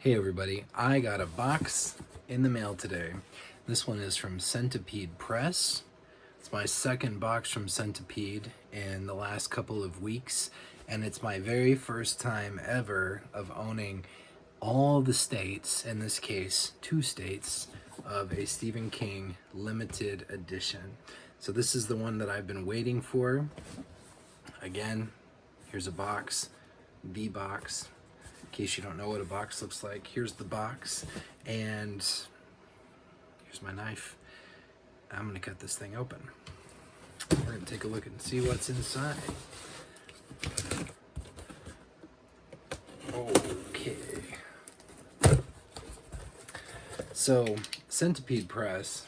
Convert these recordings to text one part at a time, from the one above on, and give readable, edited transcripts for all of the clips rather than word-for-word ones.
Hey everybody, I got a box in the mail today. This one is from Centipede Press. It's my second box from Centipede in the last couple of weeks, and it's my very first time ever of owning all the states, in this case 2 states, of a Stephen King limited edition. So this is the one that I've been waiting for. Again, here's a box, the box. In case you don't know what a box looks like, here's the box, and here's my knife. I'm gonna cut this thing open. We're gonna take a look and see what's inside. Okay. So, Centipede Press.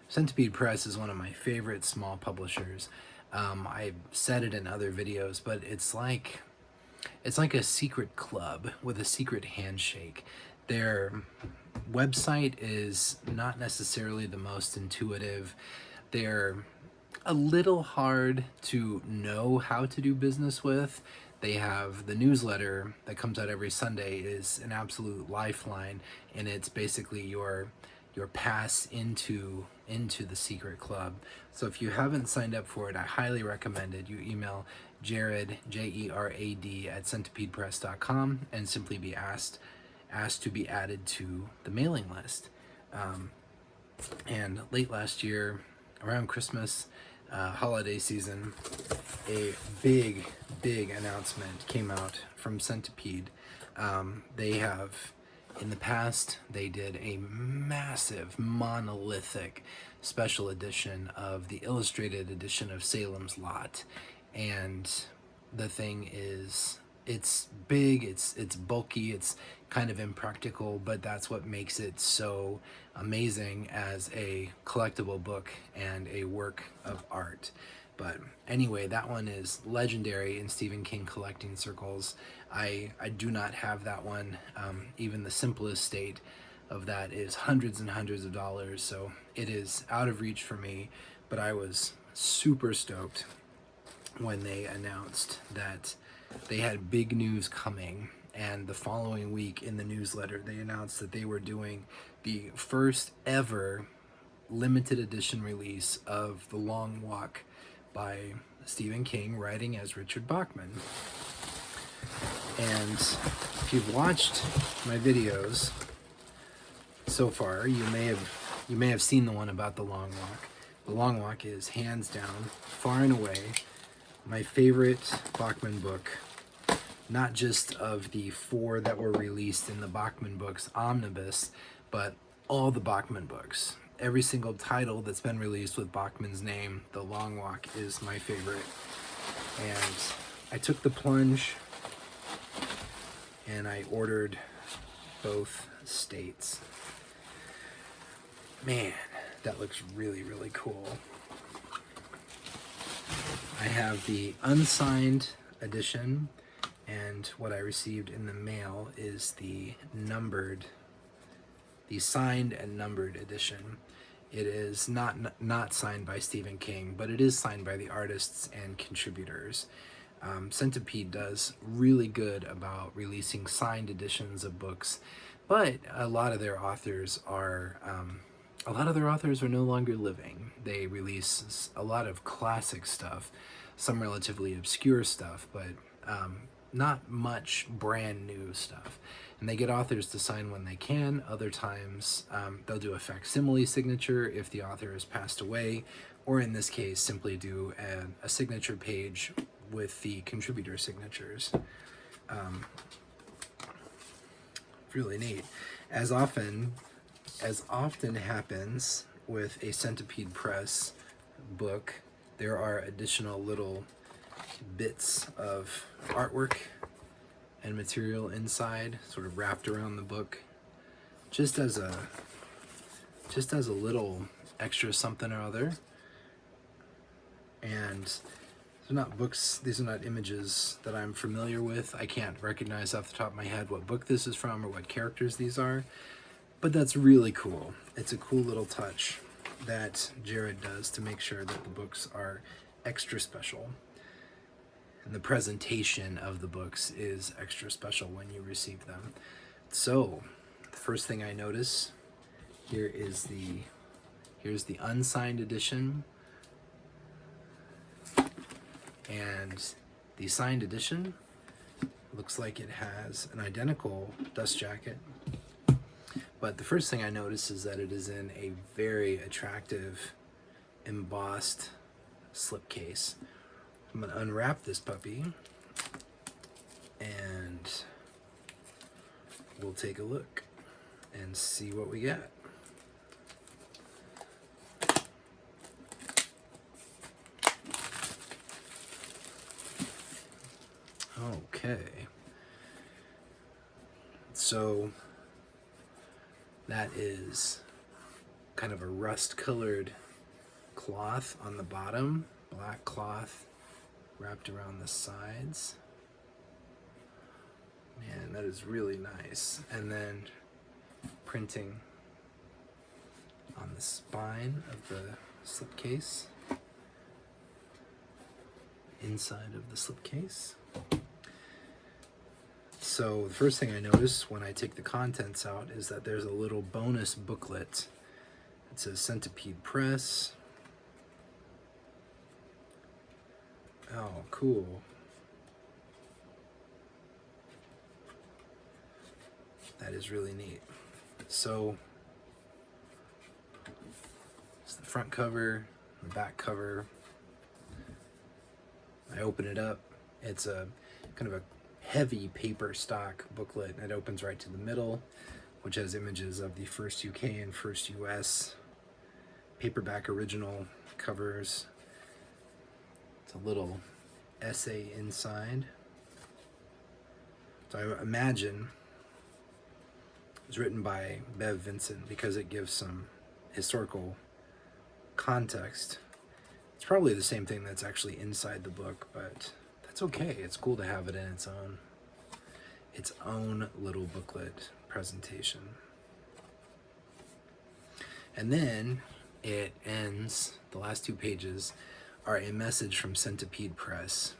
Centipede Press is one of my favorite small publishers. I've said it in other videos, but it's like a secret club with a secret handshake. Their website is not necessarily the most intuitive. They're a little hard to know how to do business with. They have the newsletter that comes out every Sunday is an absolute lifeline, and it's basically your pass into the secret club. So if you haven't signed up for it, I highly recommend it. You email Jared, J-E-R-A-D, at centipedepress.com and simply be asked to be added to the mailing list. And late last year, around Christmas, holiday season, a big announcement came out from Centipede. They have, in the past, they did a massive, monolithic special edition of the illustrated edition of Salem's Lot. And the thing is, it's big, it's bulky, it's kind of impractical, but that's what makes it so amazing as a collectible book and a work of art. But anyway, that one is legendary in Stephen King collecting circles. I do not have that one. Even the simplest state of that is hundreds and hundreds of dollars, so it is out of reach for me. But I was super stoked when they announced that they had big news coming, and the following week in the newsletter they announced that they were doing the first ever limited edition release of The Long Walk by Stephen King, writing as Richard Bachman. And if you've watched my videos so far, you may have seen the one about The Long Walk. The Long Walk is hands down, far and away, my favorite Bachman book, not just of the 4 that were released in the Bachman books omnibus, but all the Bachman books. Every single title that's been released with Bachman's name, The Long Walk is my favorite. And I took the plunge and I ordered both states. Man, that looks really cool. I have the unsigned edition, and what I received in the mail is the signed and numbered edition. It is not signed by Stephen King, but it is signed by the artists and contributors. Centipede does really good about releasing signed editions of books, but a lot of their authors are no longer living. They release a lot of classic stuff, some relatively obscure stuff, but not much brand new stuff. And they get authors to sign when they can. Other times they'll do a facsimile signature if the author has passed away, or in this case simply do a signature page with the contributor signatures. Really neat. As often happens with a Centipede Press book, there are additional little bits of artwork and material inside, sort of wrapped around the book, just as a little extra something or other. And they're not books, these are not images that I'm familiar with. I can't recognize off the top of my head what book this is from or what characters these are, but that's really cool. It's a cool little touch that Jared does to make sure that the books are extra special. And the presentation of the books is extra special when you receive them. So the first thing I notice here is here's the unsigned edition, and the signed edition looks like it has an identical dust jacket. But the first thing I notice is that it is in a very attractive embossed slipcase. I'm going to unwrap this puppy and we'll take a look and see what we got. Okay. So that is kind of a rust-colored cloth on the bottom, black cloth wrapped around the sides. Man, that is really nice. And then printing on the spine of the slipcase, inside of the slipcase. So the first thing I notice when I take the contents out is that there's a little bonus booklet. It says Centipede Press. Oh, cool. That is really neat. So it's the front cover, the back cover. I open it up. It's a kind of a heavy paper stock booklet, and it opens right to the middle, which has images of the first UK and first US paperback original covers. It's a little essay inside. So I imagine it was written by Bev Vincent because it gives some historical context. It's probably the same thing that's actually inside the book, but that's okay. It's cool to have it in its own little booklet presentation. And then it ends, the last 2 pages are a message from Centipede Press.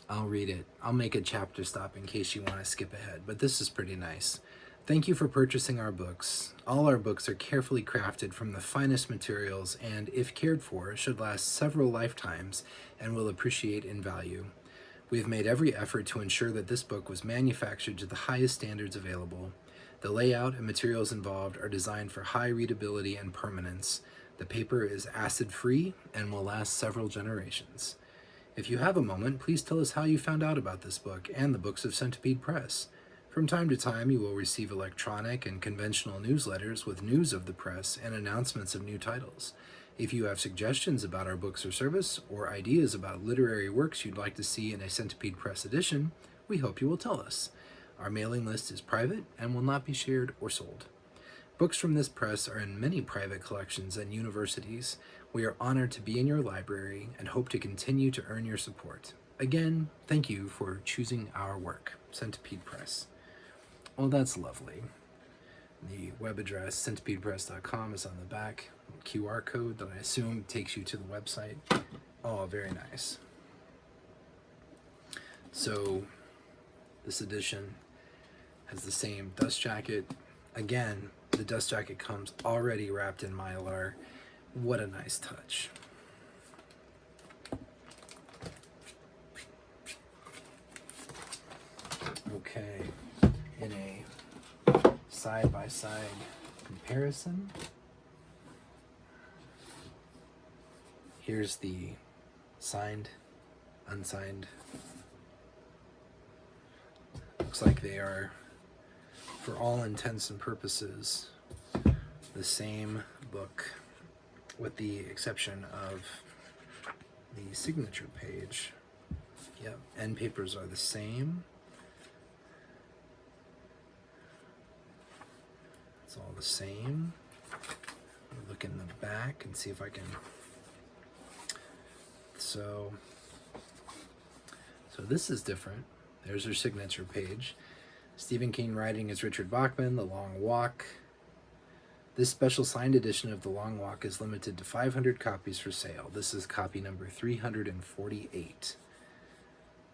I'll read it. I'll make a chapter stop in case you want to skip ahead, but this is pretty nice. Thank you for purchasing our books. All our books are carefully crafted from the finest materials and, if cared for, should last several lifetimes and will appreciate in value. We have made every effort to ensure that this book was manufactured to the highest standards available. The layout and materials involved are designed for high readability and permanence. The paper is acid-free and will last several generations. If you have a moment, please tell us how you found out about this book and the books of Centipede Press. From time to time, you will receive electronic and conventional newsletters with news of the press and announcements of new titles. If you have suggestions about our books or service, or ideas about literary works you'd like to see in a Centipede Press edition, we hope you will tell us. Our mailing list is private and will not be shared or sold. Books from this press are in many private collections and universities. We are honored to be in your library and hope to continue to earn your support. Again, thank you for choosing our work. Centipede Press. Well, that's lovely. The web address, centipedepress.com, is on the back. QR code that I assume takes you to the website. Oh, very nice. So this edition has the same dust jacket. Again, the dust jacket comes already wrapped in Mylar. What a nice touch. Okay, in a side-by-side comparison, here's the signed, unsigned. Looks like they are, for all intents and purposes, the same book, with the exception of the signature page. Yep, end papers are the same. It's all the same. I'll look in the back and see if I can. So this is different. There's her signature page. Stephen King writing as Richard Bachman, The Long Walk. This special signed edition of The Long Walk is limited to 500 copies for sale. This is copy number 348.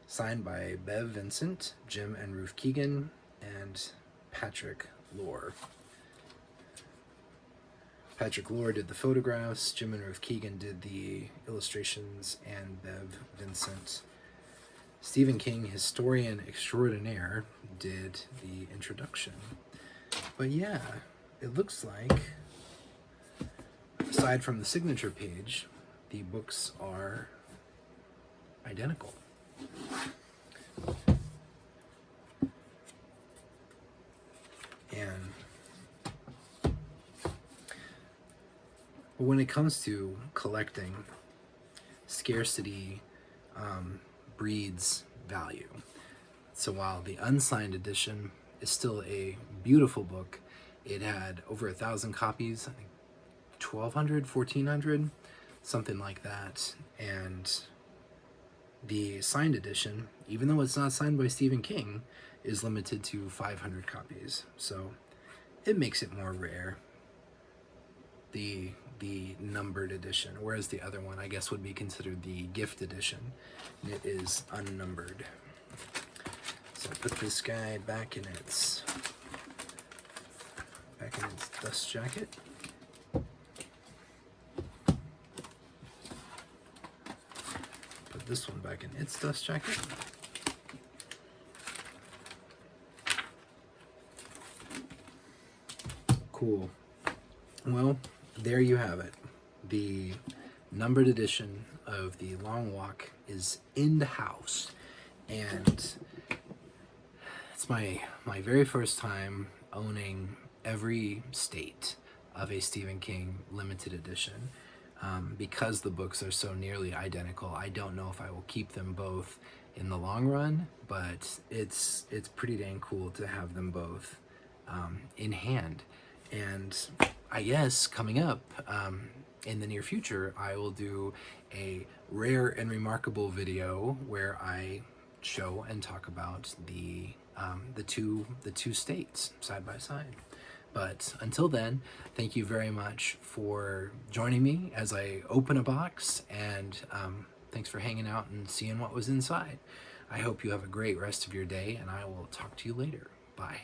Signed by Bev Vincent, Jim and Ruth Keegan, and Patrick Lohr. Patrick Lohr did the photographs, Jim and Ruth Keegan did the illustrations, and Bev Vincent. Stephen King, historian extraordinaire, did the introduction. But yeah, it looks like, aside from the signature page, the books are identical. And when it comes to collecting, scarcity breeds value. So while the unsigned edition is still a beautiful book, it had over 1,000 copies, I think 1,200, 1,400, something like that. And the signed edition, even though it's not signed by Stephen King, is limited to 500 copies. So it makes it more rare, the numbered edition, whereas the other one, I guess, would be considered the gift edition. And it is unnumbered. So put this guy back in its dust jacket. Put this one back in its dust jacket. Cool. Well, there you have it. The numbered edition of The Long Walk is in the house, and it's my very first time owning every state of a Stephen King limited edition. Because the books are so nearly identical, I don't know if I will keep them both in the long run, but it's pretty dang cool to have them both in hand. And I guess coming up in the near future, I will do a rare and remarkable video where I show and talk about the two states side by side. But until then, thank you very much for joining me as I open a box, and thanks for hanging out and seeing what was inside. I hope you have a great rest of your day, and I will talk to you later. Bye.